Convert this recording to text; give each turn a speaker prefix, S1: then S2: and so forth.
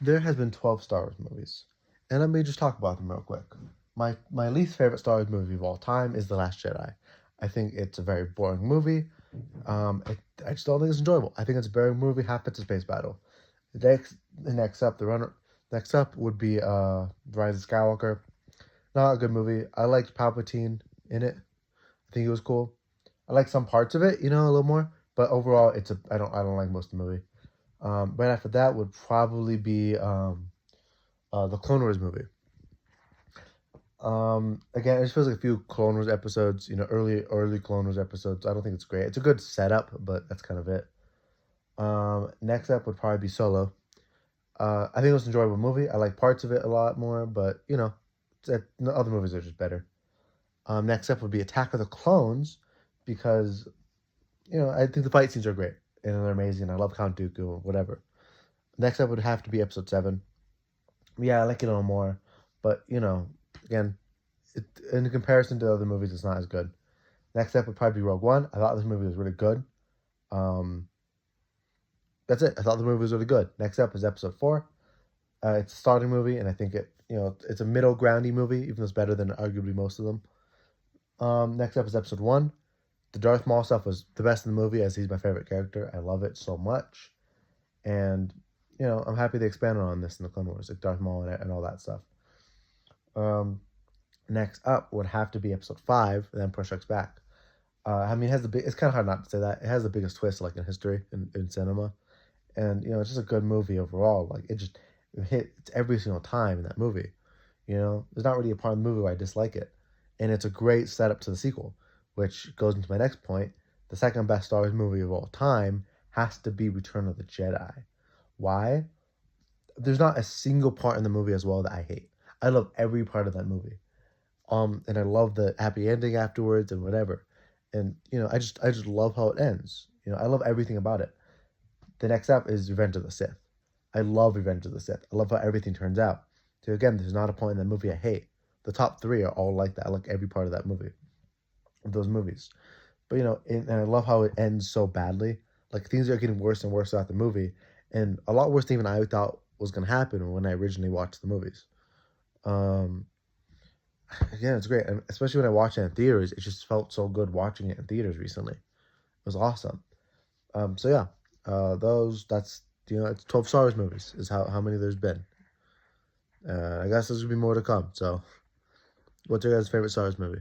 S1: There has been 12 Star Wars movies, and let me just talk about them real quick. My least favorite Star Wars movie of all time is The Last Jedi. I think it's a very boring movie. I just don't think it's enjoyable. I think it's a boring movie. Half it's a space battle. The next up, the runner. Next up would be Rise of Skywalker. Not a good movie. I liked Palpatine in it. I think it was cool. I like some parts of it, a little more. But overall, I don't like most of the movie. Right after that would probably be the Clone Wars movie. Again, it just feels like a few Clone Wars episodes, early Clone Wars episodes. I don't think it's great. It's a good setup, but that's kind of it. Next up would probably be Solo. I think it was an enjoyable movie. I like parts of it a lot more, but the other movies are just better. Next up would be Attack of the Clones, because I think the fight scenes are great and they're amazing. I love Count Dooku or whatever. Next up would have to be Episode 7. Yeah, I like it a little more, but again, in comparison to other movies, it's not as good. Next up would probably be Rogue One. I thought this movie was really good. Um, that's it. I thought the movie was really good. Next up is Episode 4. It's a starting movie, and I think it's a middle groundy movie, even though it's better than arguably most of them. Next up is Episode 1. The Darth Maul stuff was the best in the movie, as he's my favorite character. I love it so much, and I'm happy they expanded on this in the Clone Wars, like Darth Maul and all that stuff. Um, Next up would have to be Episode 5, and then Empire Strikes Back. It has it's kind of hard not to say that. It has the biggest twist, like, in history, in cinema. And, it's just a good movie overall. Like, it hits every single time in that movie. There's not really a part of the movie where I dislike it. And it's a great setup to the sequel, which goes into my next point. The second best Star Wars movie of all time has to be Return of the Jedi. Why? There's not a single part in the movie as well that I hate. I love every part of that movie. And I love the happy ending afterwards and whatever. And I just love how it ends. I love everything about it. The next up is Revenge of the Sith. I love Revenge of the Sith. I love how everything turns out. So again, there's not a point in that movie I hate. The top three are all like that. I like every part of that movie, of those movies. But and I love how it ends so badly. Like, things are getting worse and worse throughout the movie, and a lot worse than even I thought was gonna happen when I originally watched the movies. Um, Again, it's great, and especially when I watched it in theaters, it just felt so good watching it in theaters recently. It was awesome. So yeah, that's it's 12 Star Wars movies is how many there's been. I guess there's gonna be more to come. So, what's your guys' favorite Star Wars movie?